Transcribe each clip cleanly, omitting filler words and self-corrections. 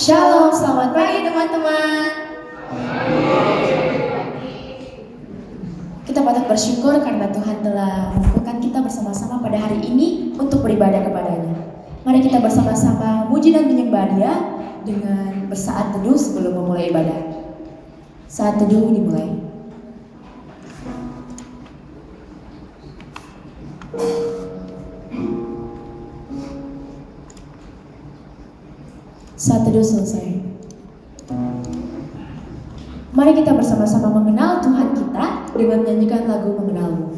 Shalom, selamat pagi teman-teman. Kita patut bersyukur karena Tuhan telah memampukan kita bersama-sama pada hari ini untuk beribadah kepada-Nya. Mari kita bersama-sama muji dan menyembah Dia dengan bersaat teduh sebelum memulai ibadah. Saat teduh dimulai. Saat teduh selesai. Mari kita bersama-sama mengenal Tuhan kita dengan menyanyikan lagu Mengenalmu.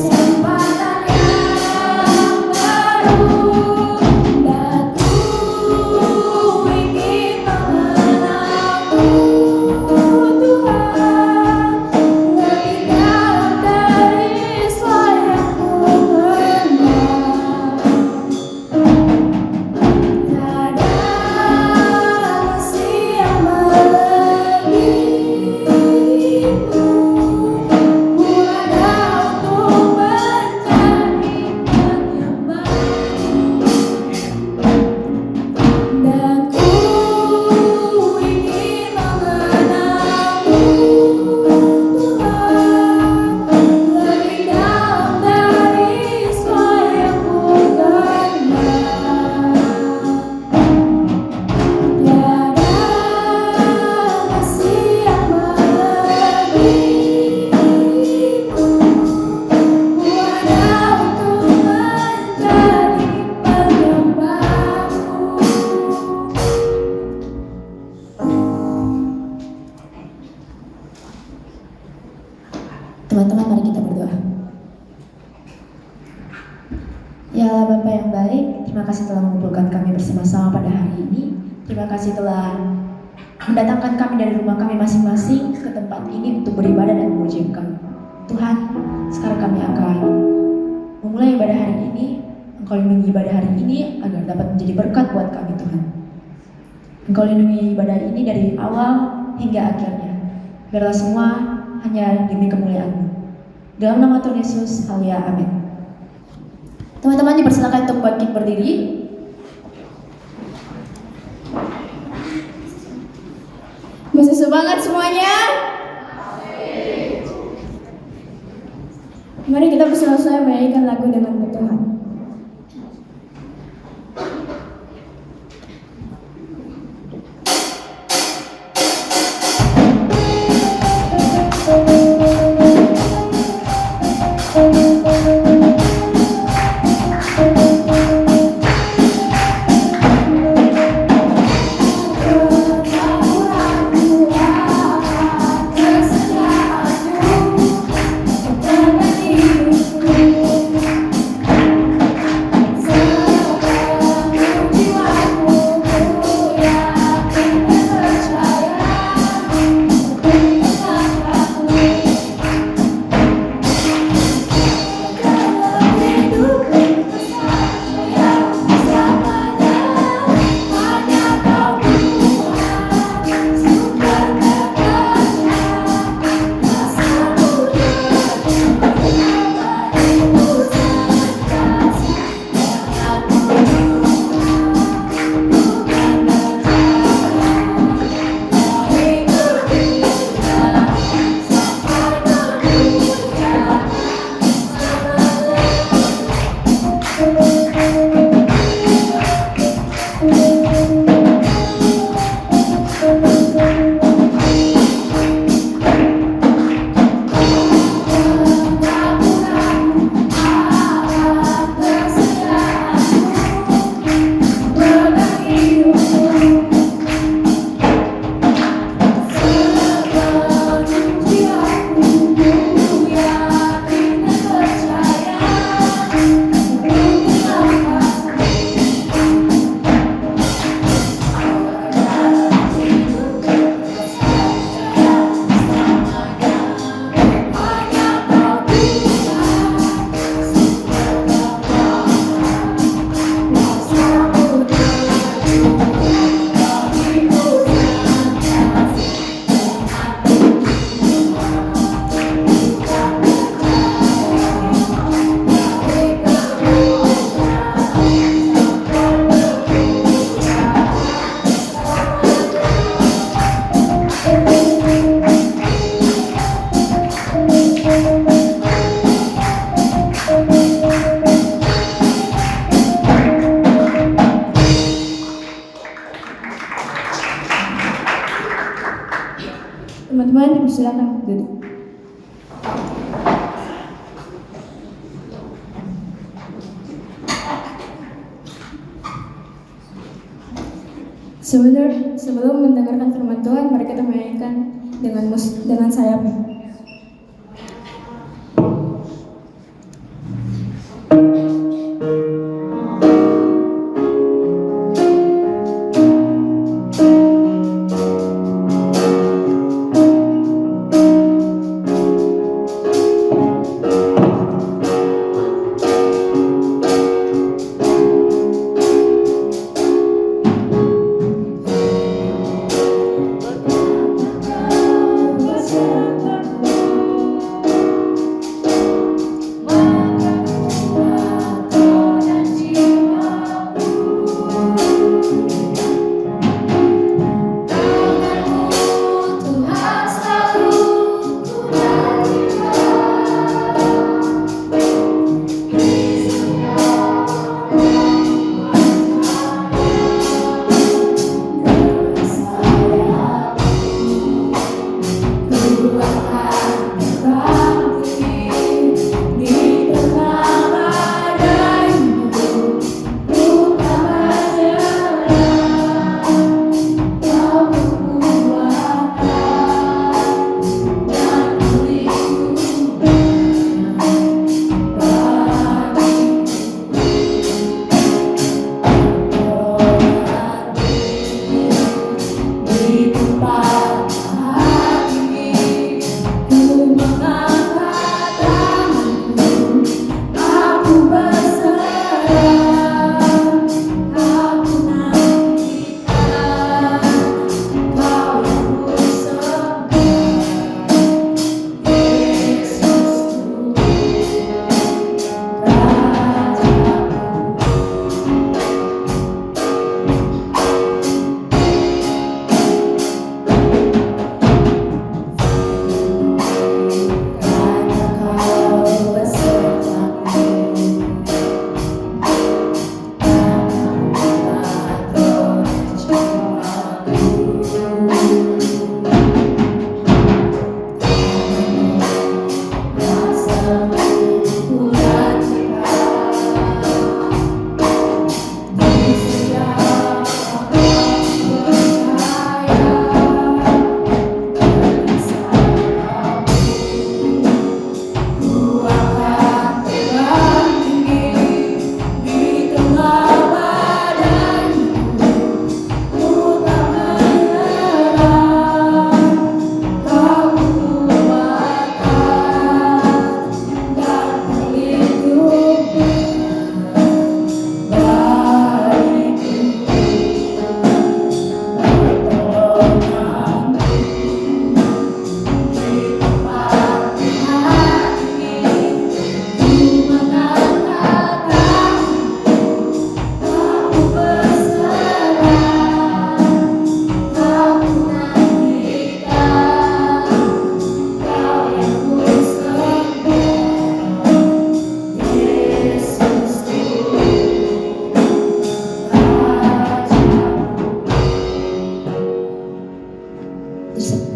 Kesempatan yang baru. Ya Bapak yang baik, terima kasih telah mengumpulkan kami bersama-sama pada hari ini. Terima kasih telah mendatangkan kami dari rumah kami masing-masing ke tempat ini untuk beribadah dan memuji Engkau. Tuhan, sekarang kami akan memulai ibadah hari ini. Engkau lindungi ibadah hari ini agar dapat menjadi berkat buat kami Tuhan. Engkau lindungi ibadah ini dari awal hingga akhirnya. Biarlah semua hanya demi kemuliaan-Mu. Dalam nama Tuhan Yesus, haleluya, amin. Teman-teman dipersilakan untuk bangkit berdiri. Masih semangat semuanya? Mari kita bersama-sama menyanyikan lagu dengan Tuhan. Teman-teman silakan duduk. Sebelum mendengarkan firman Tuhan, mari kita menyanyikan dengan sayap.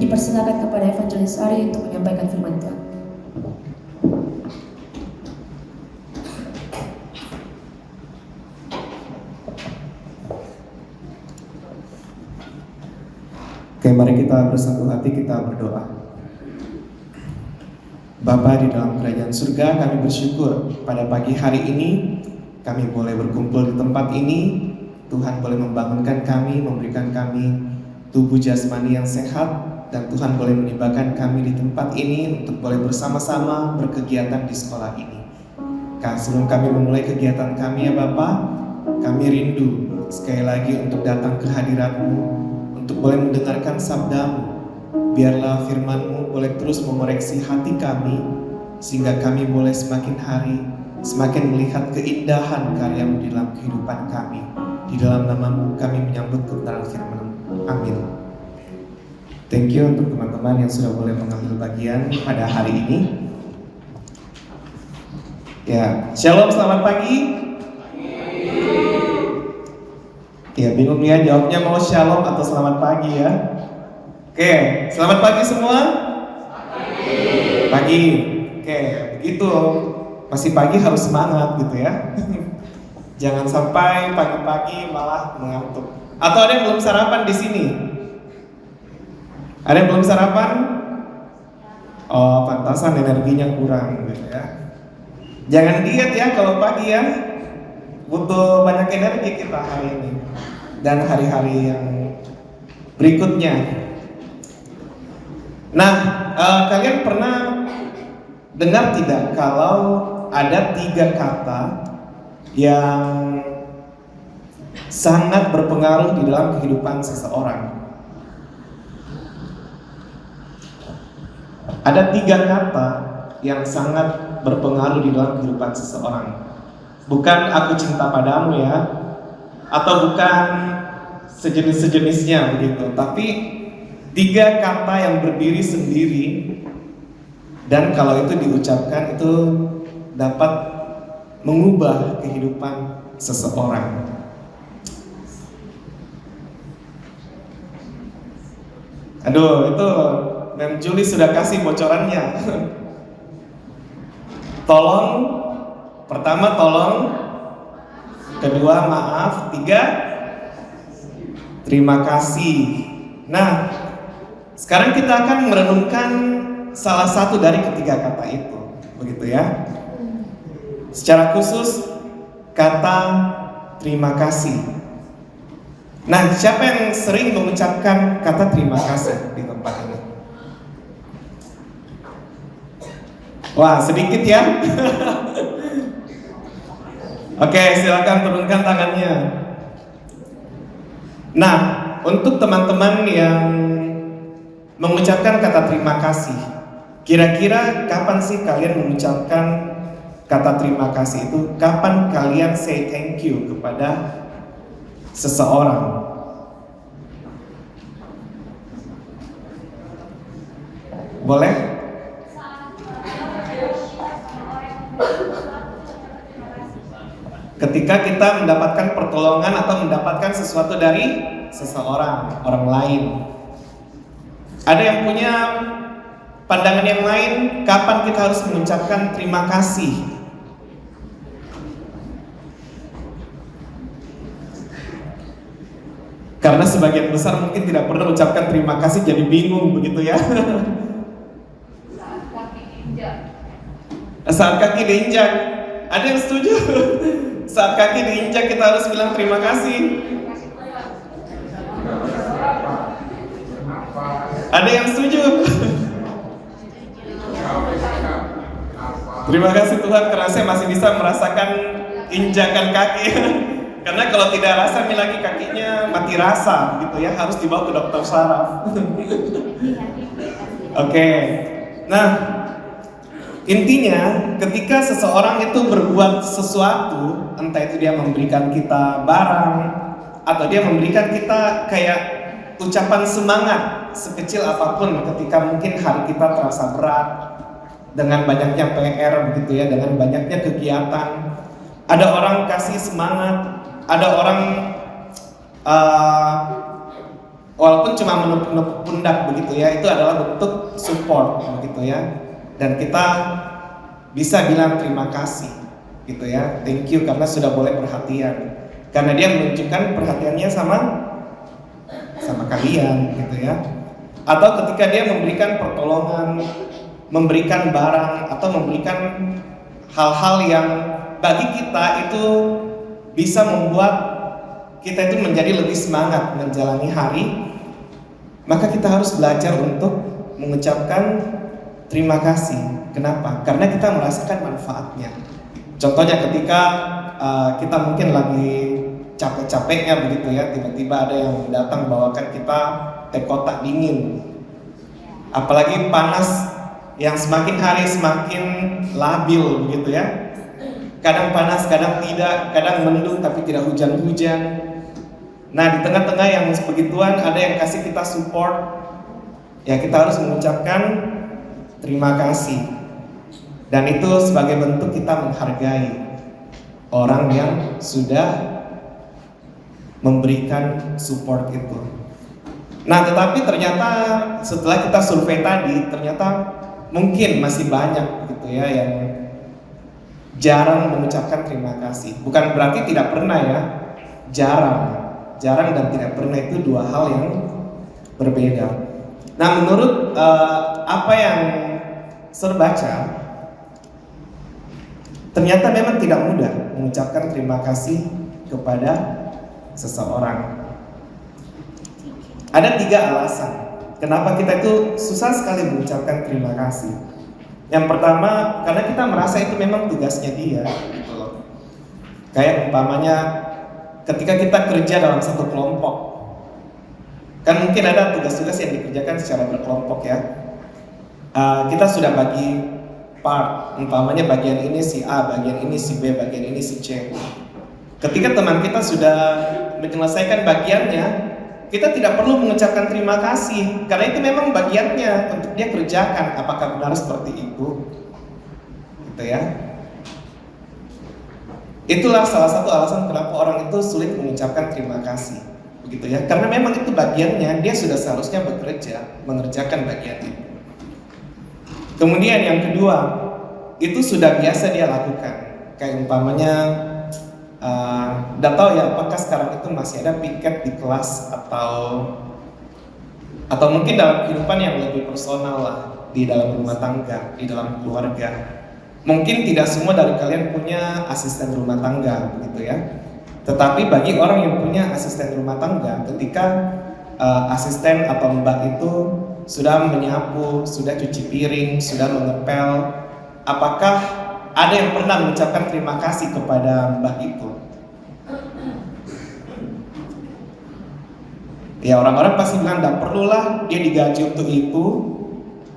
Dipersilakan kepada Evangelis Ari untuk menyampaikan firman Tuhan. Oke, mari kita bersatu hati, kita berdoa. Bapa di dalam kerajaan surga, kami bersyukur pada pagi hari ini kami boleh berkumpul di tempat ini. Tuhan boleh membangunkan kami, memberikan kami tubuh jasmani yang sehat, dan Tuhan boleh menibakan kami di tempat ini untuk boleh bersama-sama berkegiatan di sekolah ini. Sebelum kami memulai kegiatan kami ya Bapa, kami rindu sekali lagi untuk datang ke hadirat-Mu, untuk boleh mendengarkan sabda-Mu. Biarlah firman-Mu boleh terus mengoreksi hati kami, sehingga kami boleh semakin hari semakin melihat keindahan karya-Mu di dalam kehidupan kami. Di dalam nama-Mu kami menyambut kebenaran firman-Mu. Amin. Thank you untuk teman-teman yang sudah boleh mengambil bagian pada hari ini. Ya, shalom, selamat pagi. Ya, bingung ya jawabnya mau shalom atau selamat pagi ya. Oke, selamat pagi semua. Pagi. Oke, begitu. Masih pagi harus semangat gitu ya. Jangan sampai pagi-pagi malah mengantuk. Atau ada yang belum sarapan di sini? Ada yang belum sarapan? Oh, pantasan energinya kurang gitu ya. Jangan diet ya kalau pagi ya. Butuh banyak energi kita hari ini dan hari-hari yang berikutnya. Nah, kalian pernah dengar tidak kalau ada 3 kata yang sangat berpengaruh di dalam kehidupan seseorang? Ada 3 kata yang sangat berpengaruh di dalam kehidupan seseorang. Bukan aku cinta padamu ya, atau bukan sejenis-sejenisnya begitu, tapi 3 kata yang berdiri sendiri, dan kalau itu diucapkan itu dapat mengubah kehidupan seseorang. Aduh, itu Mem Juli sudah kasih bocorannya. Tolong, pertama tolong, kedua maaf, 3 terima kasih. Nah, sekarang kita akan merenungkan salah satu dari ketiga kata itu, begitu ya. Secara khusus kata terima kasih. Nah, siapa yang sering mengucapkan kata terima kasih di tempat ini? Wah, sedikit ya. Oke, silakan turunkan tangannya. Nah, untuk teman-teman yang mengucapkan kata terima kasih, kira-kira kapan sih kalian mengucapkan kata terima kasih itu? Kapan kalian say thank you kepada seseorang? Boleh? Ketika kita mendapatkan pertolongan atau mendapatkan sesuatu dari seseorang, orang lain. Ada yang punya pandangan yang lain, kapan kita harus mengucapkan terima kasih? Karena sebagian besar mungkin tidak pernah mengucapkan terima kasih, jadi bingung begitu ya. Saat kaki diinjak, ada yang setuju? Saat kaki diinjak kita harus bilang terima kasih. Ada yang setuju? Terima kasih Tuhan karena saya masih bisa merasakan injakan kaki. Karena kalau tidak rasa nih lagi kakinya mati rasa gitu ya, harus dibawa ke dokter saraf. Oke. Nah, intinya ketika seseorang itu berbuat sesuatu, entah itu dia memberikan kita barang atau dia memberikan kita kayak ucapan semangat sekecil apapun, ketika mungkin hari kita terasa berat dengan banyaknya PR begitu ya, dengan banyaknya kegiatan, ada orang kasih semangat, ada orang walaupun cuma menepuk pundak begitu ya, itu adalah bentuk support begitu ya, dan kita bisa bilang terima kasih gitu ya, thank you karena sudah boleh perhatian, karena dia menunjukkan perhatiannya sama kalian gitu ya. Atau ketika dia memberikan pertolongan, memberikan barang atau memberikan hal-hal yang bagi kita itu bisa membuat kita itu menjadi lebih semangat menjalani hari, maka kita harus belajar untuk mengucapkan terima kasih. Kenapa? Karena kita merasakan manfaatnya. Contohnya ketika kita mungkin lagi capek-capeknya begitu ya, tiba-tiba ada yang datang bawakan kita teh kotak dingin. Apalagi panas yang semakin hari semakin labil begitu ya. Kadang panas, kadang tidak, kadang mendung tapi tidak hujan-hujan. Nah, di tengah-tengah yang sebegituan ada yang kasih kita support. Ya, kita harus mengucapkan terima kasih. Dan itu sebagai bentuk kita menghargai orang yang sudah memberikan support itu. Nah, tetapi ternyata setelah kita survei tadi, ternyata mungkin masih banyak gitu ya yang jarang mengucapkan terima kasih. Bukan berarti tidak pernah ya, jarang dan tidak pernah itu dua hal yang berbeda. Nah, menurut apa yang saya baca, ternyata memang tidak mudah mengucapkan terima kasih kepada seseorang. Ada 3 alasan kenapa kita itu susah sekali mengucapkan terima kasih. Yang pertama, karena kita merasa itu memang tugasnya dia gitu loh. Kayak umpamanya ketika kita kerja dalam satu kelompok, kan mungkin ada tugas-tugas yang dikerjakan secara berkelompok ya. Kita sudah bagi part, umpamanya bagian ini si A, bagian ini si B, bagian ini si C. Ketika teman kita sudah menyelesaikan bagiannya, kita tidak perlu mengucapkan terima kasih karena itu memang bagiannya untuk dia kerjakan. Apakah benar seperti itu? Gitu ya. Itulah salah satu alasan kenapa orang itu sulit mengucapkan terima kasih. Begitu ya. Karena memang itu bagiannya, dia sudah seharusnya bekerja, mengerjakan bagian itu. Kemudian yang kedua, itu sudah biasa dia lakukan. Kayak umpamanya nggak tahu ya apakah sekarang itu masih ada piket di kelas atau mungkin dalam kehidupan yang lebih personal lah, di dalam rumah tangga, di dalam keluarga. Mungkin tidak semua dari kalian punya asisten rumah tangga begitu ya. Tetapi bagi orang yang punya asisten rumah tangga, ketika asisten atau mbak itu sudah menyapu, sudah cuci piring, sudah mengepel, apakah ada yang pernah mengucapkan terima kasih kepada Mbak itu? Ya, orang-orang pasti bilang tidak perlulah dia digaji untuk itu.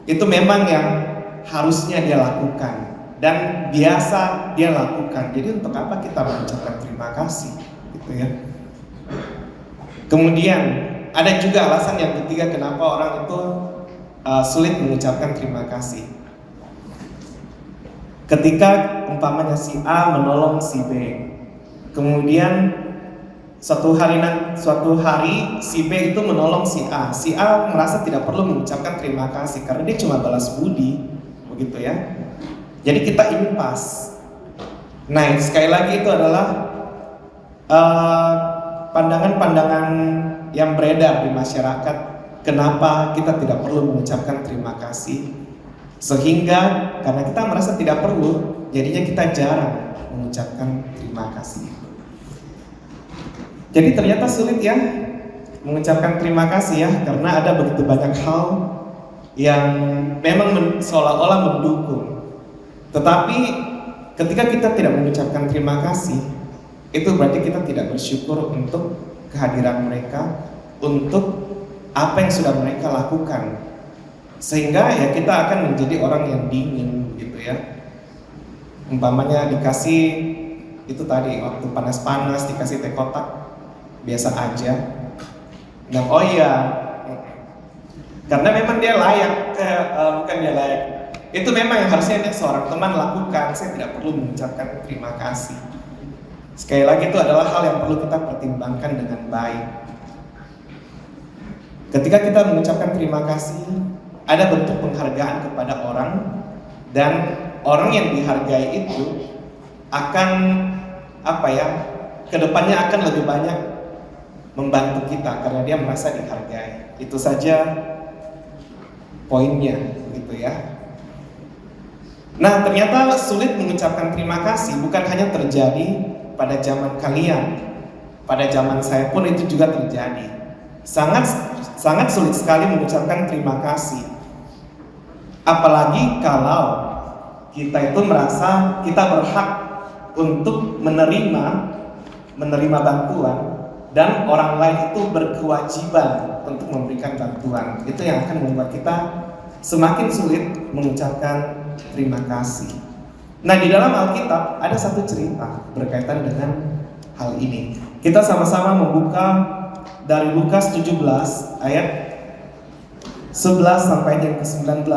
Itu memang yang harusnya dia lakukan dan biasa dia lakukan. Jadi untuk apa kita mengucapkan terima kasih, gitu ya? Kemudian ada juga alasan yang ketiga kenapa orang itu sulit mengucapkan terima kasih. Ketika umpamanya si A menolong si B, kemudian suatu hari si B itu menolong si A merasa tidak perlu mengucapkan terima kasih karena dia cuma balas budi, begitu ya. Jadi kita impas. Nah, sekali lagi itu adalah pandangan-pandangan yang beredar di masyarakat. Kenapa kita tidak perlu mengucapkan terima kasih? Sehingga karena kita merasa tidak perlu, jadinya kita jarang mengucapkan terima kasih. Jadi ternyata sulit ya mengucapkan terima kasih ya, karena ada begitu banyak hal yang memang seolah-olah mendukung. Tetapi ketika kita tidak mengucapkan terima kasih, itu berarti kita tidak bersyukur untuk kehadiran mereka, untuk apa yang sudah mereka lakukan. Sehingga ya kita akan menjadi orang yang dingin gitu ya. Umpamanya dikasih itu tadi waktu panas-panas dikasih teh kotak, biasa aja. Nah, oh iya, karena memang dia layak, bukan dia layak. Itu memang yang harusnya seorang teman lakukan. Saya tidak perlu mengucapkan terima kasih. Sekali lagi itu adalah hal yang perlu kita pertimbangkan dengan baik. Ketika kita mengucapkan terima kasih, ada bentuk penghargaan kepada orang, dan orang yang dihargai itu akan kedepannya akan lebih banyak membantu kita karena dia merasa dihargai. Itu saja poinnya, gitu ya. Nah, ternyata sulit mengucapkan terima kasih bukan hanya terjadi pada zaman kalian, pada zaman saya pun itu juga terjadi. Sangat sulit sekali mengucapkan terima kasih. Apalagi kalau kita itu merasa kita berhak untuk menerima bantuan, dan orang lain itu berkewajiban untuk memberikan bantuan. Itu yang akan membuat kita semakin sulit mengucapkan terima kasih. Nah, di dalam Alkitab ada satu cerita berkaitan dengan hal ini. Kita sama-sama membuka dari Lukas 17 ayat 11 sampai ayat ke-19.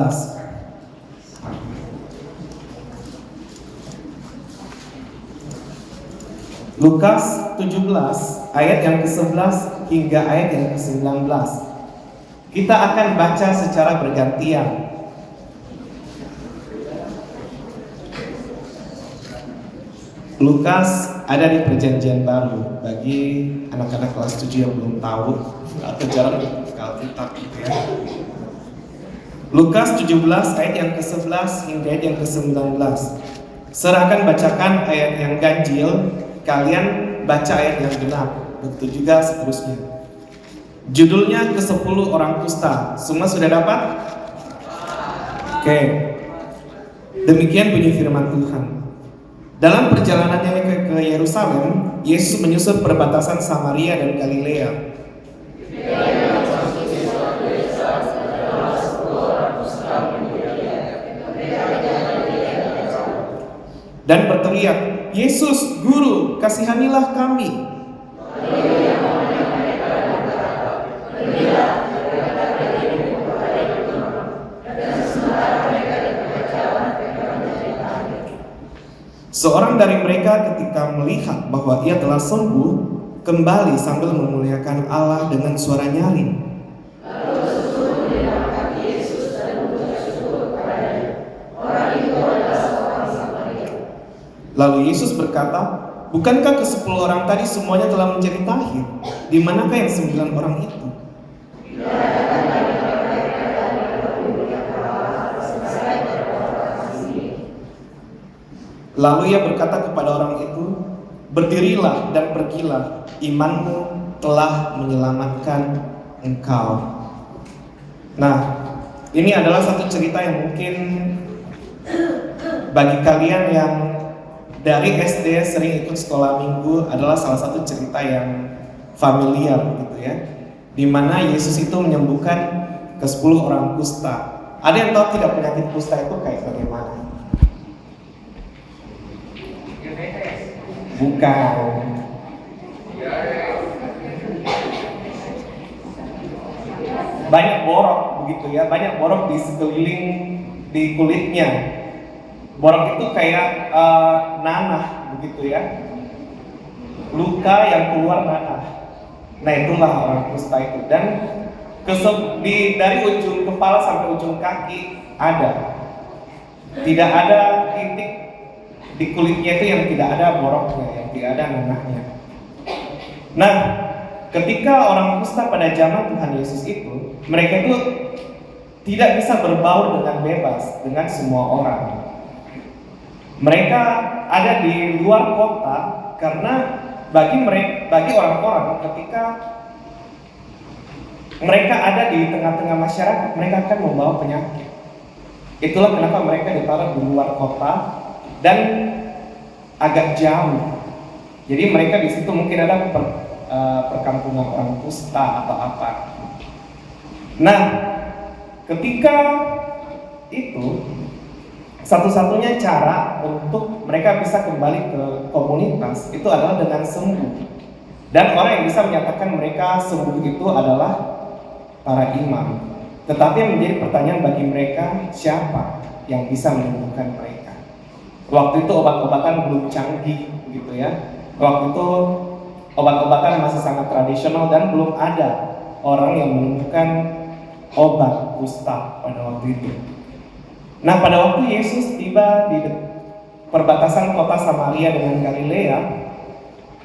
Lukas 17 ayat yang ke-11 hingga ayat yang ke-19. Kita akan baca secara bergantian. Lukas ada di Perjanjian Baru. Bagi anak-anak kelas 7 yang belum tahu atau jarang buka Alkitab gitu ya. Lukas 17 ayat yang ke-11 hingga ayat yang ke-19. Serahkan bacakan ayat yang ganjil, kalian baca ayat yang genap. Begitu juga seterusnya. Judulnya ke-10 orang kusta. Semua sudah dapat? Oke. Demikian bunyi firman Tuhan. Dalam perjalanannya ke Yerusalem, Yesus menyusur perbatasan Samaria dan Galilea. Dan berteriak, "Yesus, Guru, kasihanilah kami." Seorang dari mereka ketika melihat bahwa ia telah sembuh, kembali sambil memuliakan Allah dengan suara nyaring. Lalu Yesus berkata, "Bukankah ke-10 orang tadi semuanya telah menjadi tahir? Di manakah yang 9 orang itu?" Lalu ia berkata kepada orang itu, "Berdirilah dan pergilah, imanmu telah menyelamatkan engkau." Nah, ini adalah satu cerita yang mungkin bagi kalian yang dari SD sering ikut sekolah minggu adalah salah satu cerita yang familiar gitu ya, di mana Yesus itu menyembuhkan ke-10 orang kusta. Ada yang tahu tidak penyakit kusta itu kayak bagaimana? Bukan. Banyak borok begitu ya, banyak borok di sekeliling di kulitnya. Borok itu kayak nanah begitu ya, luka yang keluar nanah. Nah itulah orang kusta itu. Dan dari ujung kepala sampai ujung kaki ada, tidak ada titik di kulitnya itu yang tidak ada boroknya, yang tidak ada nanahnya. Nah, ketika orang kusta pada zaman Tuhan Yesus itu, mereka itu tidak bisa berbaur dengan bebas dengan semua orang. Mereka ada di luar kota karena bagi orang-orang ketika mereka ada di tengah-tengah masyarakat, mereka akan membawa penyakit. Itulah kenapa mereka ditaruh di luar kota dan agak jauh. Jadi mereka di situ mungkin ada perkampungan orang kusta atau apa. Nah, ketika itu satu-satunya cara untuk mereka bisa kembali ke komunitas itu adalah dengan sembuh. Dan orang yang bisa menyatakan mereka sembuh itu adalah para imam. Tetapi yang menjadi pertanyaan bagi mereka, siapa yang bisa menyembuhkan mereka? Waktu itu obat-obatan belum canggih gitu ya. Waktu itu obat-obatan masih sangat tradisional dan belum ada orang yang menemukan obat kusta pada waktu itu. Nah, pada waktu Yesus tiba di perbatasan kota Samaria dengan Galilea,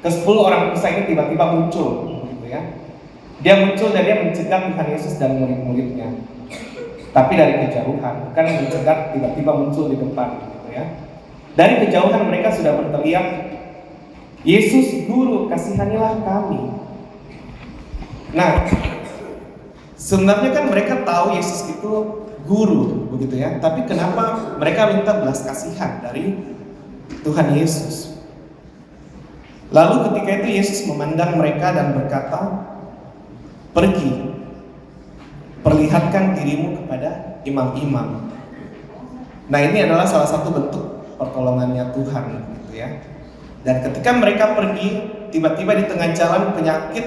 ke-10 orang kusta ini tiba-tiba muncul gitu ya. Dia muncul dan dia mencegah Tuhan Yesus dan murid-muridnya. Tapi dari kejauhan, bukan mencegah tiba-tiba muncul di depan gitu ya. Dari kejauhan mereka sudah berteriak, "Yesus Guru, kasihanilah kami." Nah, sebenarnya kan mereka tahu Yesus itu guru begitu ya. Tapi kenapa mereka minta belas kasihan dari Tuhan Yesus? Lalu ketika itu Yesus memandang mereka dan berkata, "Pergi, perlihatkan dirimu kepada imam-imam." Nah, ini adalah salah satu bentuk pertolongannya Tuhan gitu ya. Dan ketika mereka pergi, tiba-tiba di tengah jalan penyakit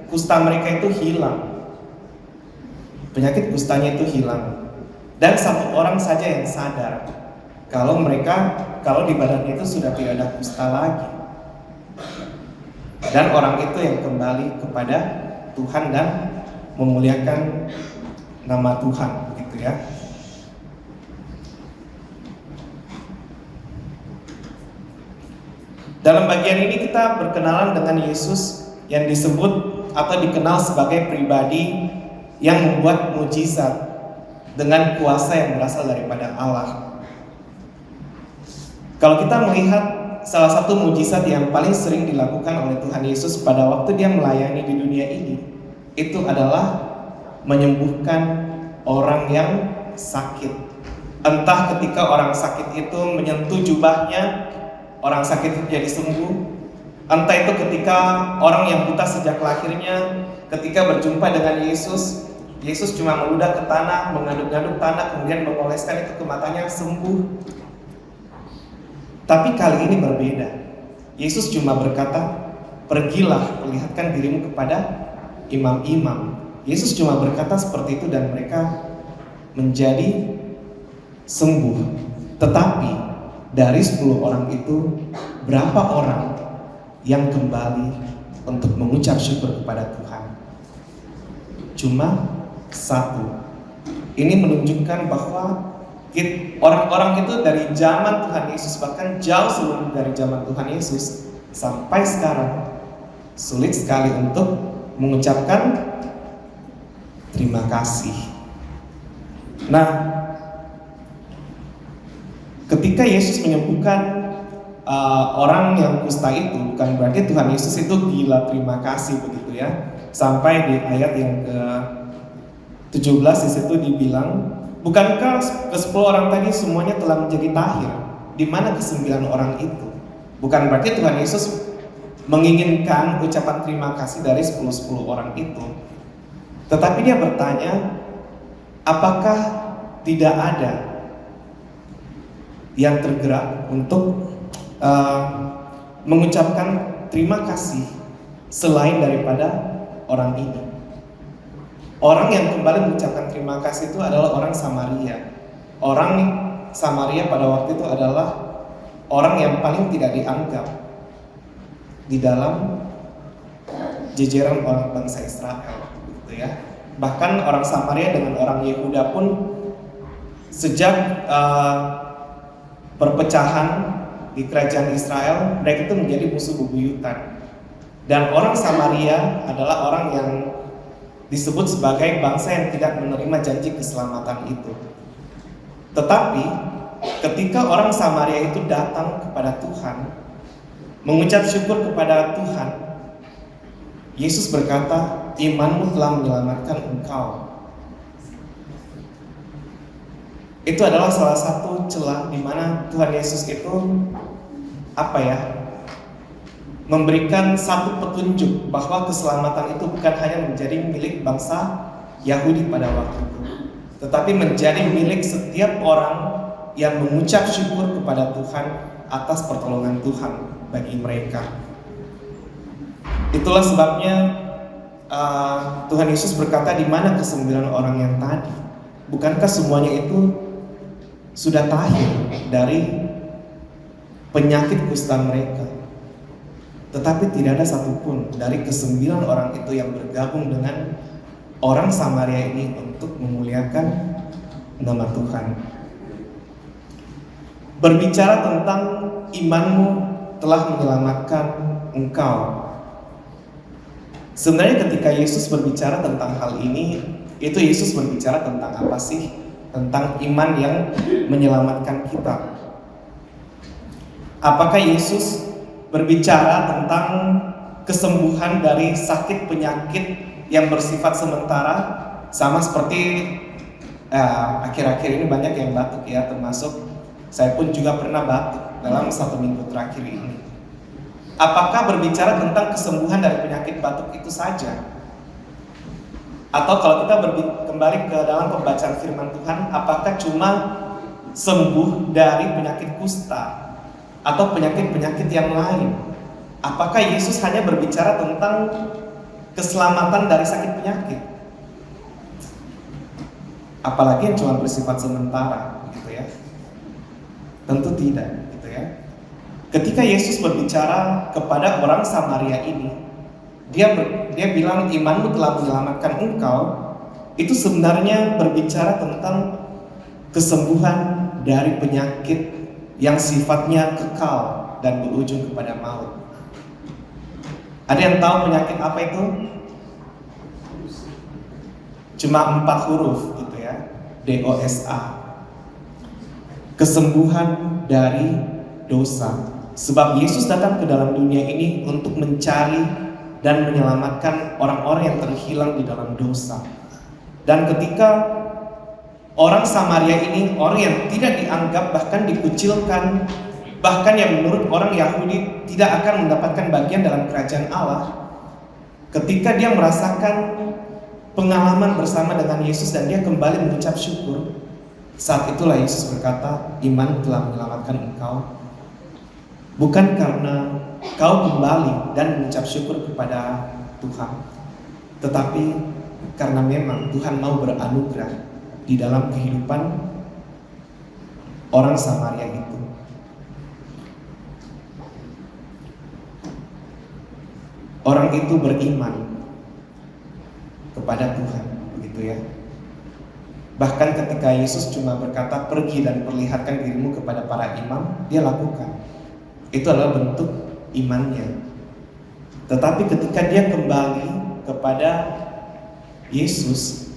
kusta mereka itu hilang. Penyakit kustanya itu hilang. Dan satu orang saja yang sadar kalau di badannya itu sudah tidak ada kusta lagi. Dan orang itu yang kembali kepada Tuhan dan memuliakan nama Tuhan gitu ya. Dalam bagian ini kita berkenalan dengan Yesus yang disebut atau dikenal sebagai pribadi yang membuat mujizat dengan kuasa yang berasal daripada Allah. Kalau kita melihat salah satu mujizat yang paling sering dilakukan oleh Tuhan Yesus pada waktu dia melayani di dunia ini, itu adalah menyembuhkan orang yang sakit. Entah ketika orang sakit itu menyentuh jubahnya, orang sakit itu jadi sembuh. Entah itu ketika orang yang buta sejak lahirnya, ketika berjumpa dengan Yesus, Yesus cuma meludah ke tanah, mengaduk-aduk tanah, kemudian mengoleskan itu ke matanya, sembuh. Tapi kali ini berbeda. Yesus cuma berkata, "Pergilah, perlihatkan dirimu kepada imam-imam." Yesus cuma berkata seperti itu dan mereka menjadi sembuh. Tetapi dari 10 orang itu, berapa orang yang kembali untuk mengucap syukur kepada Tuhan? Cuma 1. Ini menunjukkan bahwa orang-orang itu dari zaman Tuhan Yesus, bahkan jauh sebelum dari zaman Tuhan Yesus sampai sekarang, sulit sekali untuk mengucapkan terima kasih. Nah, ketika Yesus menyembuhkan orang yang kusta itu, bukan berarti Tuhan Yesus itu gila terima kasih begitu ya. Sampai di ayat yang ke-17 di situ dibilang, "Bukankah ke-10 orang tadi semuanya telah menjadi tahir? di mana kesembilan orang itu. Bukan berarti Tuhan Yesus menginginkan ucapan terima kasih dari 10 orang itu. Tetapi dia bertanya, apakah tidak ada yang tergerak untuk mengucapkan terima kasih selain daripada orang ini? Orang yang kembali mengucapkan terima kasih itu adalah orang Samaria. Orang Samaria pada waktu itu adalah orang yang paling tidak dianggap di dalam jajaran orang bangsa Israel, gitu ya. Bahkan orang Samaria dengan orang Yehuda pun sejak perpecahan di kerajaan Israel, mereka itu menjadi musuh bebuyutan. Dan orang Samaria adalah orang yang disebut sebagai bangsa yang tidak menerima janji keselamatan itu. Tetapi ketika orang Samaria itu datang kepada Tuhan, mengucap syukur kepada Tuhan, Yesus berkata, imanmu telah menyelamatkan engkau. Itu adalah salah satu celah di mana Tuhan Yesus itu memberikan satu petunjuk bahwa keselamatan itu bukan hanya menjadi milik bangsa Yahudi pada waktu itu, tetapi menjadi milik setiap orang yang mengucap syukur kepada Tuhan atas pertolongan Tuhan bagi mereka. Itulah sebabnya Tuhan Yesus berkata, di mana kesembilan orang yang tadi? Bukankah semuanya itu sudah tahir dari penyakit kusta mereka? Tetapi tidak ada satupun dari kesembilan orang itu yang bergabung dengan orang Samaria ini untuk memuliakan nama Tuhan. Berbicara tentang imanmu telah menyelamatkan engkau. Sebenarnya ketika Yesus berbicara tentang hal ini, itu Yesus berbicara tentang apa sih? Tentang iman yang menyelamatkan kita. Apakah Yesus berbicara tentang kesembuhan dari sakit penyakit yang bersifat sementara, sama seperti akhir-akhir ini banyak yang batuk ya, termasuk saya pun juga pernah batuk dalam 1 minggu terakhir ini. Apakah berbicara tentang kesembuhan dari penyakit batuk itu saja? Atau kalau kita kembali ke dalam pembacaan firman Tuhan, apakah cuma sembuh dari penyakit kusta atau penyakit-penyakit yang lain? Apakah Yesus hanya berbicara tentang keselamatan dari sakit penyakit? Apalagi yang cuma bersifat sementara, gitu ya? Tentu tidak, gitu ya. Ketika Yesus berbicara kepada orang Samaria ini, dia bilang imanmu telah menyelamatkan engkau, itu sebenarnya berbicara tentang kesembuhan dari penyakit yang sifatnya kekal dan berujung kepada maut. Ada yang tahu penyakit apa itu? Cuma 4 huruf gitu ya, DOSA. Kesembuhan dari dosa. Sebab Yesus datang ke dalam dunia ini untuk mencari dan menyelamatkan orang-orang yang terhilang di dalam dosa. Dan ketika orang Samaria ini, orang yang tidak dianggap, bahkan dikucilkan, bahkan yang menurut orang Yahudi tidak akan mendapatkan bagian dalam kerajaan Allah, ketika dia merasakan pengalaman bersama dengan Yesus dan dia kembali mengucap syukur, saat itulah Yesus berkata, iman telah menyelamatkan engkau. Bukan karena kau kembali dan mengucap syukur kepada Tuhan, tetapi karena memang Tuhan mau beranugerah di dalam kehidupan orang Samaria itu. Orang itu beriman kepada Tuhan, begitu ya. Bahkan ketika Yesus cuma berkata, pergi dan perlihatkan dirimu kepada para imam, dia lakukan. Itu adalah bentuk imannya. Tetapi ketika dia kembali kepada Yesus,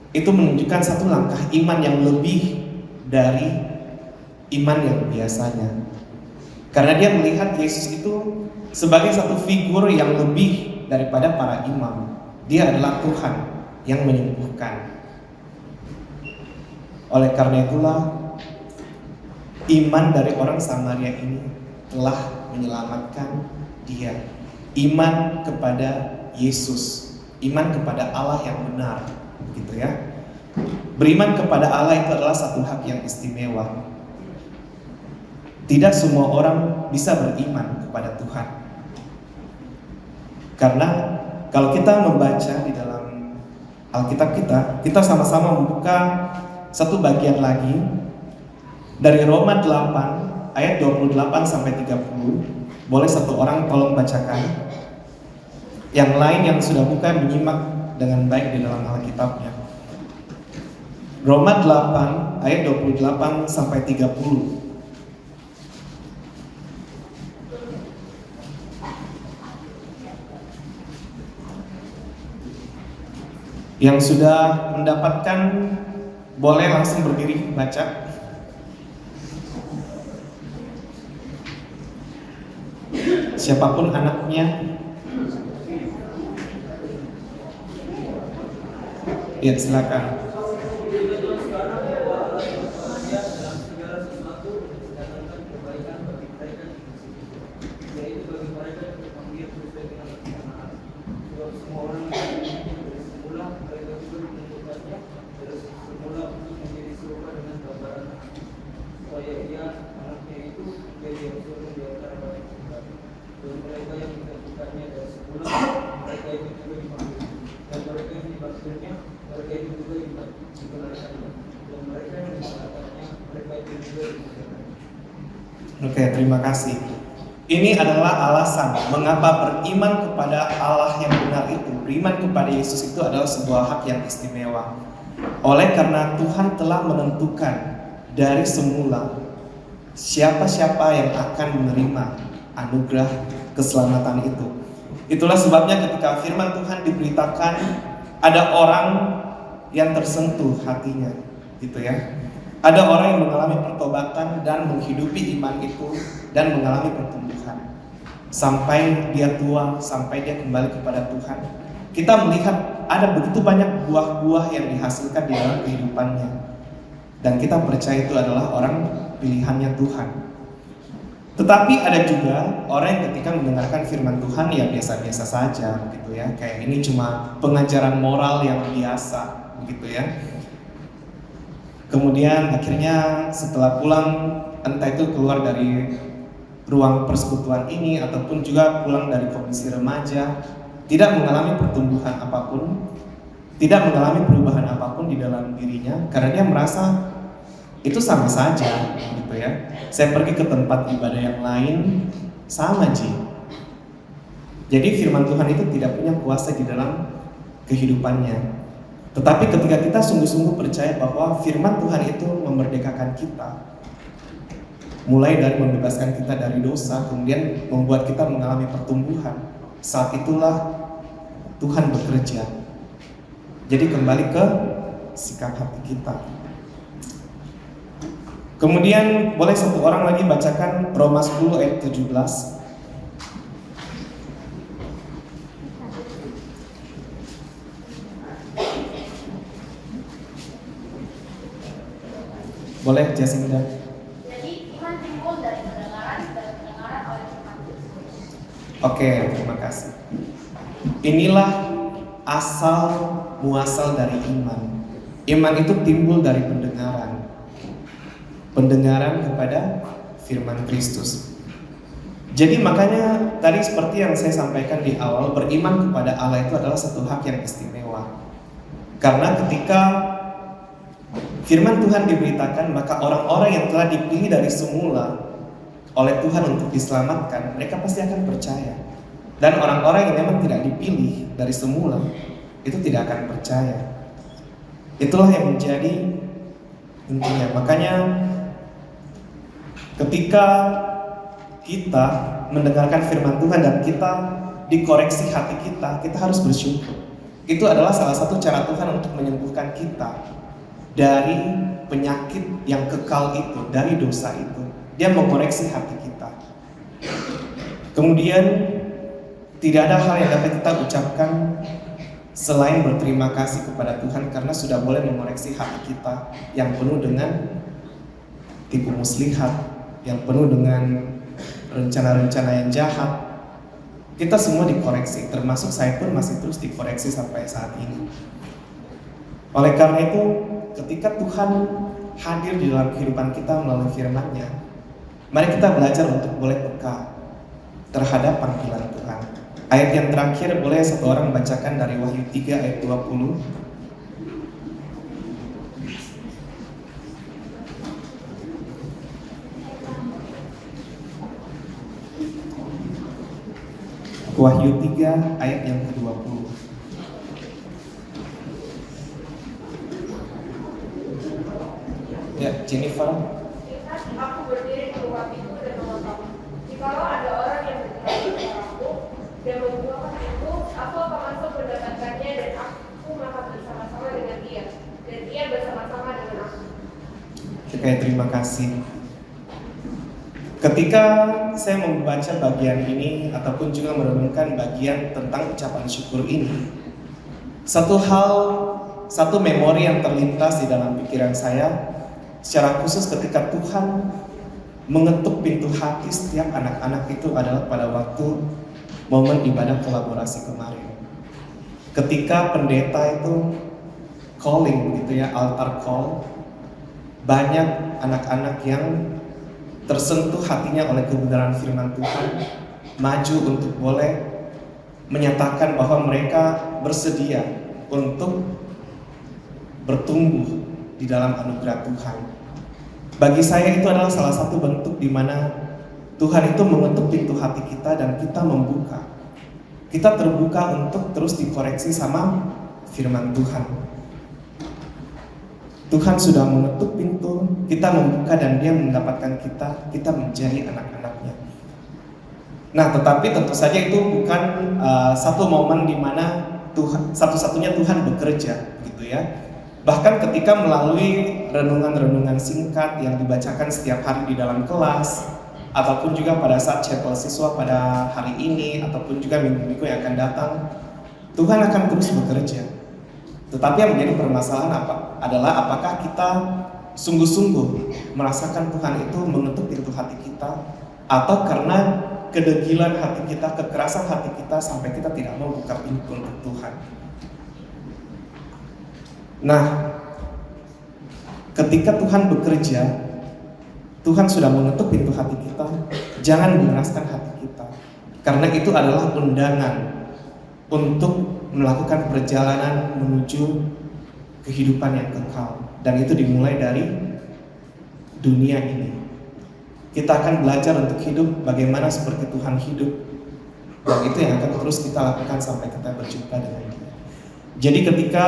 itu menunjukkan satu langkah iman yang lebih dari iman yang biasanya. Karena dia melihat Yesus itu sebagai satu figur yang lebih daripada para imam. Dia adalah Tuhan yang menyembuhkan. Oleh karena itulah Iman dari orang Samaria ini telah menyelamatkan dia. Iman kepada Yesus, iman kepada Allah yang benar, gitu ya. Beriman kepada Allah itu adalah satu hak yang istimewa. Tidak semua orang bisa beriman kepada Tuhan. Karena kalau kita membaca di dalam Alkitab kita sama-sama membuka satu bagian lagi dari Roma 8 ayat 28 sampai 30. Boleh satu orang tolong bacakan. Yang lain yang sudah buka menyimak dengan baik di dalam Alkitabnya. Roma 8 ayat 28 sampai 30. Yang sudah mendapatkan boleh langsung berdiri baca. Siapapun anaknya. Ya, silakan. Oke, terima kasih. Ini adalah alasan mengapa beriman kepada Allah yang benar itu, beriman kepada Yesus itu adalah sebuah hak yang istimewa. Oleh karena Tuhan telah menentukan dari semula siapa-siapa yang akan menerima anugerah keselamatan itu. Itulah sebabnya ketika firman Tuhan diberitakan, ada orang yang tersentuh hatinya, gitu ya. Ada orang yang mengalami pertobatan dan menghidupi iman itu dan mengalami pertumbuhan sampai dia tua, sampai dia kembali kepada Tuhan. Kita melihat ada begitu banyak buah-buah yang dihasilkan di dalam kehidupannya, dan kita percaya itu adalah orang pilihannya Tuhan. Tetapi ada juga orang yang ketika mendengarkan firman Tuhan ya biasa-biasa saja, gitu ya. Kayak ini cuma pengajaran moral yang biasa, begitu ya. Kemudian akhirnya setelah pulang, entah itu keluar dari ruang persekutuan ini ataupun juga pulang dari komisi remaja, tidak mengalami pertumbuhan apapun, tidak mengalami perubahan apapun di dalam dirinya, karena dia merasa itu sama saja, gitu ya. Saya pergi ke tempat ibadah yang lain, sama Ji. Jadi firman Tuhan itu tidak punya kuasa di dalam kehidupannya. Tetapi ketika kita sungguh-sungguh percaya bahwa firman Tuhan itu memerdekakan kita, mulai dari membebaskan kita dari dosa, kemudian membuat kita mengalami pertumbuhan, saat itulah Tuhan bekerja. Jadi kembali ke sikap hati kita. Kemudian boleh satu orang lagi bacakan Roma 10 ayat 17. Boleh, Jasinda. Jadi iman timbul dari pendengaran dan pendengaran oleh firman Tuhan. Oke, terima kasih. Inilah asal muasal dari iman. Iman itu timbul dari pendengaran. Pendengaran kepada firman Kristus. Jadi makanya tadi seperti yang saya sampaikan di awal, beriman kepada Allah itu adalah satu hak yang istimewa. Karena ketika firman Tuhan diberitakan, maka orang-orang yang telah dipilih dari semula oleh Tuhan untuk diselamatkan, mereka pasti akan percaya. Dan orang-orang yang memang tidak dipilih dari semula, itu tidak akan percaya. Itulah yang menjadi intinya. Makanya ketika kita mendengarkan firman Tuhan dan kita dikoreksi hati kita, kita harus bersyukur. Itu adalah salah satu cara Tuhan untuk menyembuhkan kita dari penyakit yang kekal itu, dari dosa itu. Dia mengoreksi hati kita. Kemudian tidak ada hal yang dapat kita ucapkan selain berterima kasih kepada Tuhan karena sudah boleh mengoreksi hati kita yang penuh dengan tipu muslihat, yang penuh dengan rencana-rencana yang jahat. Kita semua dikoreksi, termasuk saya pun masih terus dikoreksi sampai saat ini. Oleh karena itu, ketika Tuhan hadir di dalam kehidupan kita melalui firman-Nya, mari kita belajar untuk boleh peka terhadap panggilan Tuhan. Ayat yang terakhir boleh satu orang bacakan dari Wahyu 3 ayat 20. Wahyu 3 ayat yang ke-20. Ya, Jennifer. Lihat, aku berdiri di luar pintu dan mengetok. Jikalau ada orang yang berkata kepadaku dan membukakan pintu, aku akan masuk mendapatkannya dan aku makan bersama-sama dengan dia, dan dia bersama-sama dengan aku. Oke, terima kasih. Ketika saya membaca bagian ini ataupun juga merenungkan bagian tentang ucapan syukur ini, satu memori yang terlintas di dalam pikiran saya, secara khusus ketika Tuhan mengetuk pintu hati setiap anak-anak itu adalah pada waktu momen ibadah kolaborasi kemarin. Ketika pendeta itu calling gitu ya, altar call, banyak anak-anak yang tersentuh hatinya oleh kebenaran firman Tuhan, maju untuk boleh menyatakan bahwa mereka bersedia untuk bertumbuh di dalam anugerah Tuhan. Bagi saya itu adalah salah satu bentuk di mana Tuhan itu mengetuk pintu hati kita dan kita membuka. Kita terbuka untuk terus dikoreksi sama firman Tuhan. Tuhan sudah mengetuk pintu, kita membuka dan dia mendapatkan kita menjadi anak-anaknya. Nah, tetapi tentu saja itu bukan satu momen di mana Tuhan satu-satunya Tuhan bekerja, gitu ya. Bahkan ketika melalui renungan-renungan singkat yang dibacakan setiap hari di dalam kelas, ataupun juga pada saat chapel siswa pada hari ini, ataupun juga minggu-minggu yang akan datang, Tuhan akan terus bekerja. Tetapi yang menjadi permasalahan adalah apakah kita sungguh-sungguh merasakan Tuhan itu mengetuk pintu hati kita, atau karena kedegilan hati kita, kekerasan hati kita sampai kita tidak mau buka pintu untuk Tuhan. Nah, ketika Tuhan bekerja, Tuhan sudah mengetuk pintu hati kita, jangan mengeraskan hati kita, karena itu adalah undangan untuk melakukan perjalanan menuju kehidupan yang kekal, dan itu dimulai dari dunia ini. Kita akan belajar untuk hidup bagaimana seperti Tuhan hidup, dan itu yang akan terus kita lakukan sampai kita berjumpa dengan Dia. Jadi ketika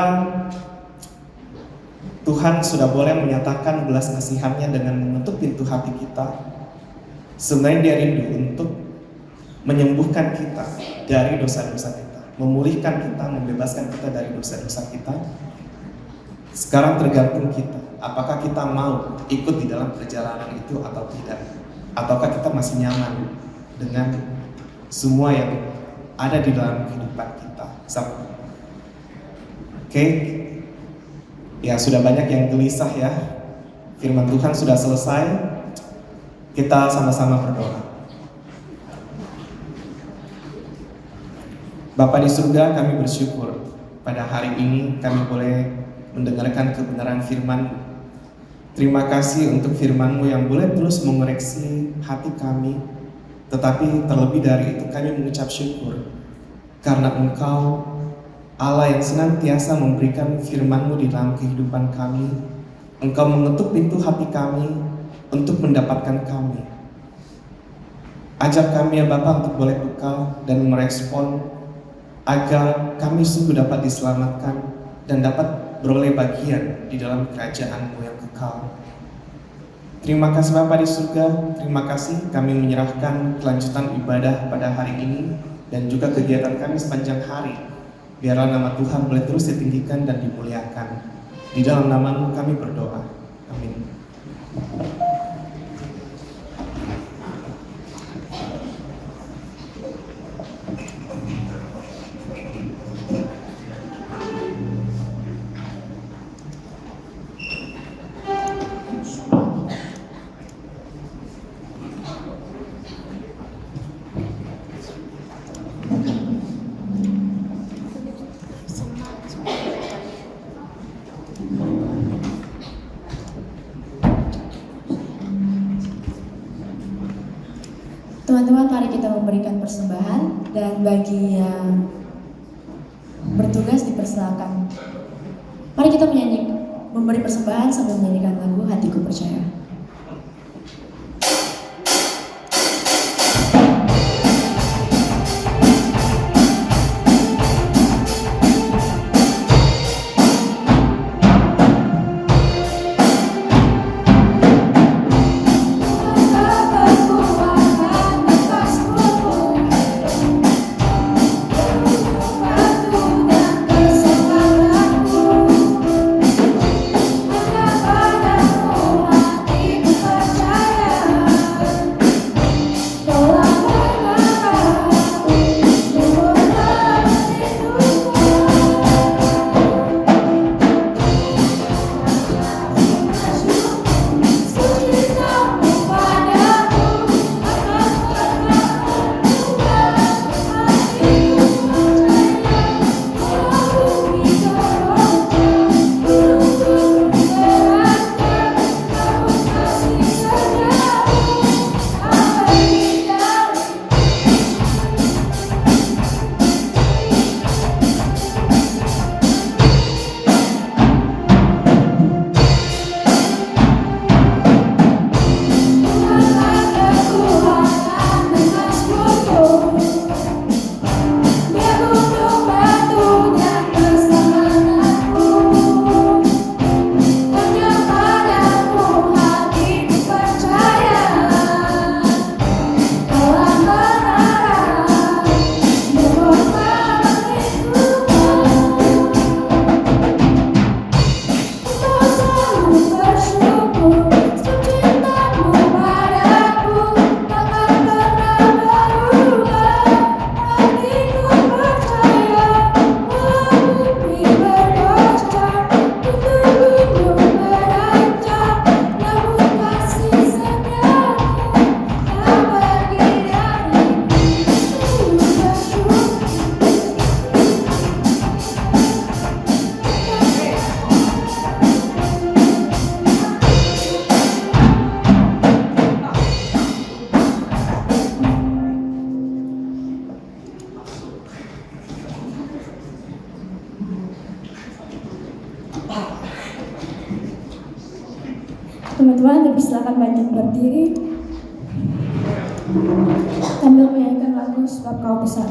Tuhan sudah boleh menyatakan belas kasihan-Nya dengan mengetuk pintu hati kita, sebenarnya Dia rindu untuk menyembuhkan kita dari dosa-dosa kita, memulihkan kita, membebaskan kita dari dosa-dosa kita. Sekarang tergantung kita, apakah kita mau ikut di dalam perjalanan itu atau tidak, ataukah kita masih nyaman dengan semua yang ada di dalam kehidupan kita. Oke, ya sudah banyak yang gelisah ya. Firman Tuhan sudah selesai. Kita sama-sama berdoa. Bapa di surga, kami bersyukur pada hari ini kami boleh mendengarkan kebenaran firman. Terima kasih untuk firman-Mu yang boleh terus mengoreksi hati kami. Tetapi terlebih dari itu kami mengucap syukur karena Engkau Allah yang senantiasa memberikan firman-Mu di dalam kehidupan kami. Engkau mengetuk pintu hati kami untuk mendapatkan kami. Ajar kami ya Bapa untuk boleh peka dan merespon agar kami sungguh dapat diselamatkan dan dapat beroleh bagian di dalam kerajaan-Mu yang kekal. Terima kasih Bapa di surga, terima kasih kami menyerahkan kelanjutan ibadah pada hari ini dan juga kegiatan kami sepanjang hari. Biarlah nama Tuhan boleh terus ditinggikan dan dimuliakan. Di dalam nama-Mu kami berdoa. Amin. mari kita memberikan persembahan, dan bagi yang bertugas dipersilakan. Mari kita memberi persembahan sambil menyanyikan lagu Hatiku Percaya. Teman-teman dipersilakan banyak berdiri sambil menyanyikan lagu Sebab Kau Besar.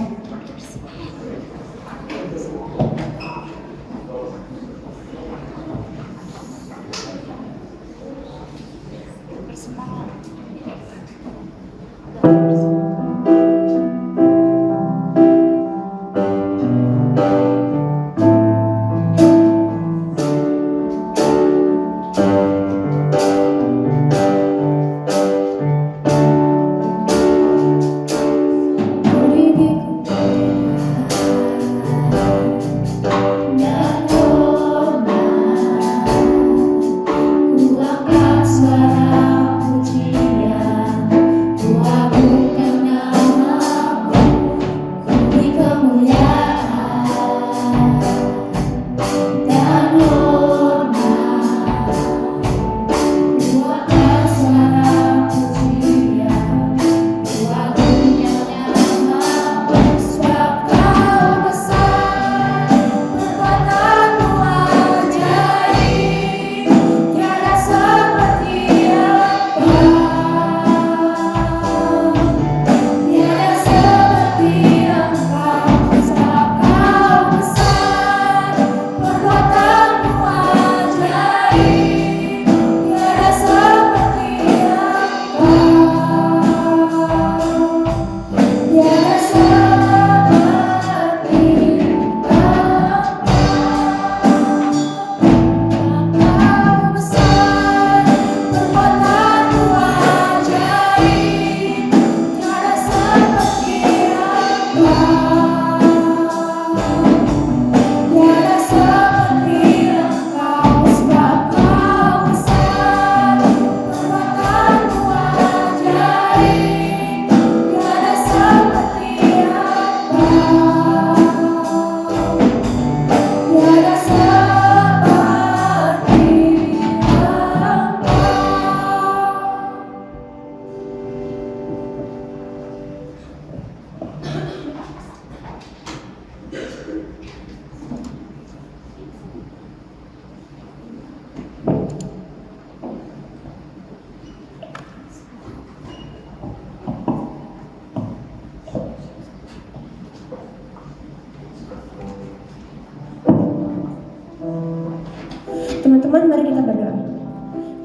Teman-teman, mari kita berdoa.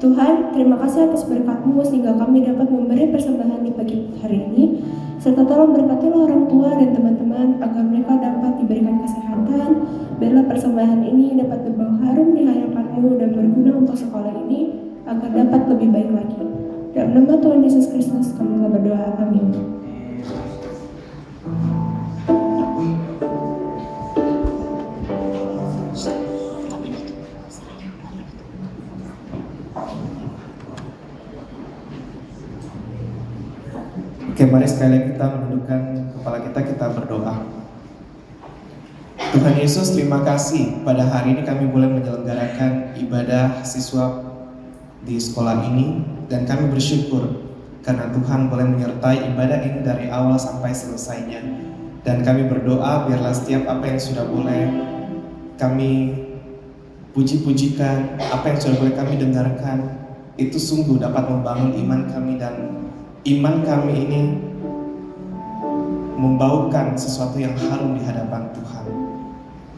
Tuhan, terima kasih atas berkat-Mu sehingga kami dapat memberi persembahan di pagi hari ini, serta tolong berkatilah orang tua dan teman-teman agar mereka dapat diberikan kesehatan, biarlah persembahan ini dapat berbau harum di hadapan-Mu dan berguna untuk sekolah ini agar dapat lebih baik lagi. Dalam nama Tuhan Yesus Kristus kami telah berdoa, amin. Oke, mari sekali lagi kita menundukkan kepala kita berdoa. Tuhan Yesus, terima kasih pada hari ini kami boleh menyelenggarakan ibadah siswa di sekolah ini, dan kami bersyukur karena Tuhan boleh menyertai ibadah ini dari awal sampai selesainya. Dan kami berdoa biarlah setiap apa yang sudah boleh kami puji-pujikan, apa yang sudah boleh kami dengarkan, itu sungguh dapat membangun iman kami, dan iman kami ini membaukan sesuatu yang harum di hadapan Tuhan,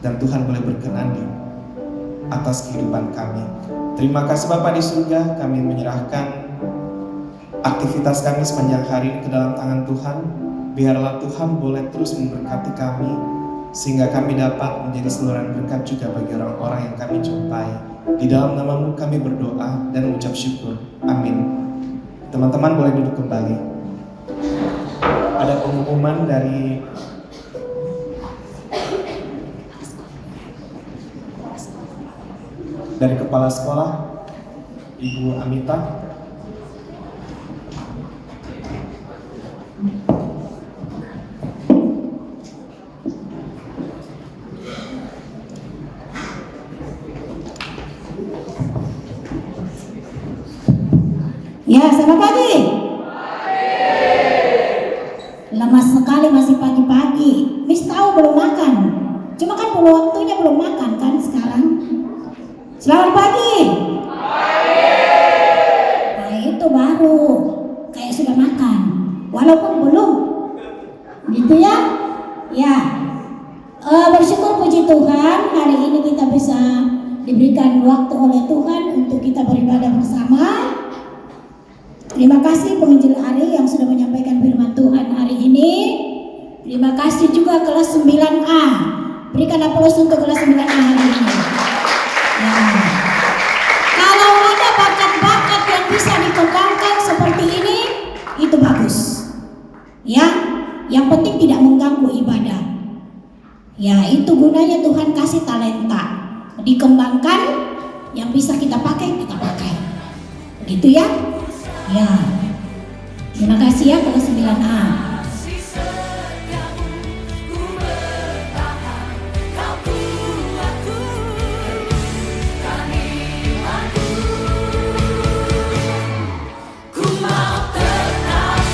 dan Tuhan boleh berkenan di atas kehidupan kami. Terima kasih Bapa di surga, kami menyerahkan aktivitas kami sepanjang hari ini ke dalam tangan Tuhan. Biarlah Tuhan boleh terus memberkati kami, sehingga kami dapat menjadi saluran berkat juga bagi orang-orang yang kami jumpai. Di dalam nama-Mu kami berdoa dan mengucap syukur. Amin. Teman-teman boleh duduk kembali. Ada pengumuman dari kepala sekolah, Ibu Amita. Ya, selamat pagi. Lemas sekali masih pagi-pagi. Miss tahu belum makan. Cuma kan belum waktunya belum makan kan sekarang. Selamat pagi. Nah itu baru kayak sudah makan. Walaupun belum. Gitu ya. Ya. Bersyukur puji Tuhan hari ini kita bisa diberikan waktu oleh Tuhan untuk kita beribadah bersama. Terima kasih penginjil Ari yang sudah menyampaikan firman Tuhan hari ini. Terima kasih juga kelas 9A. Berikan aplaus untuk kelas 9A hari ini. Ya. Kalau ada bakat-bakat yang bisa dikembangkan seperti ini, itu bagus. Ya, yang penting tidak mengganggu ibadah. Ya, itu gunanya Tuhan kasih talenta. Dikembangkan, yang bisa kita pakai, kita pakai. Begitu ya? Ya, terima kasih ya kelas 9A. Ku mau tetap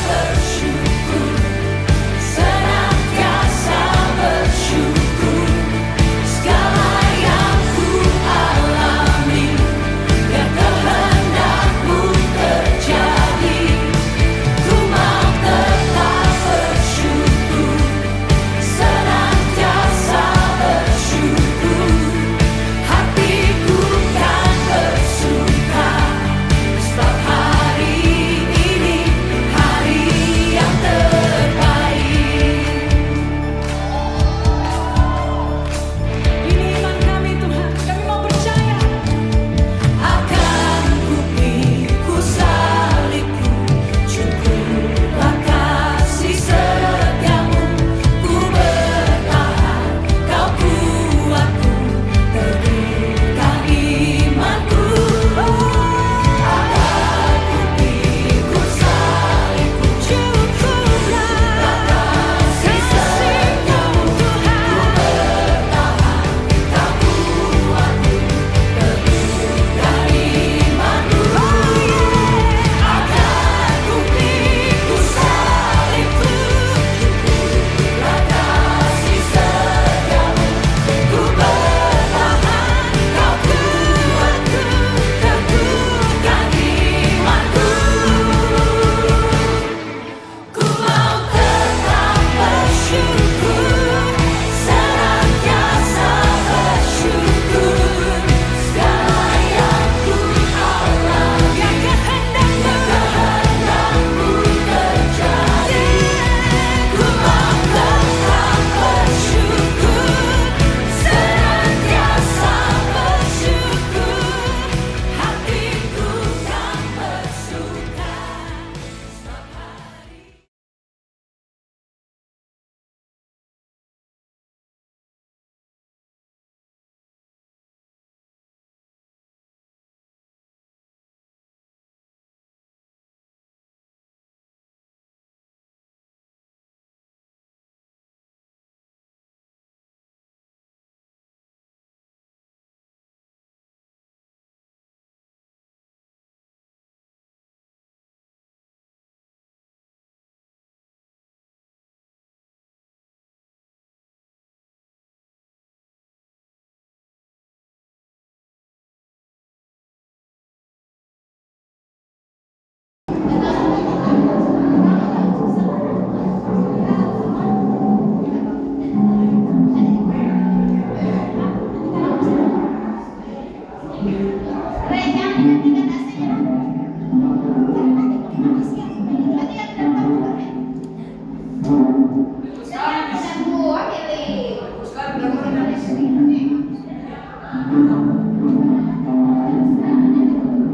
Yesus.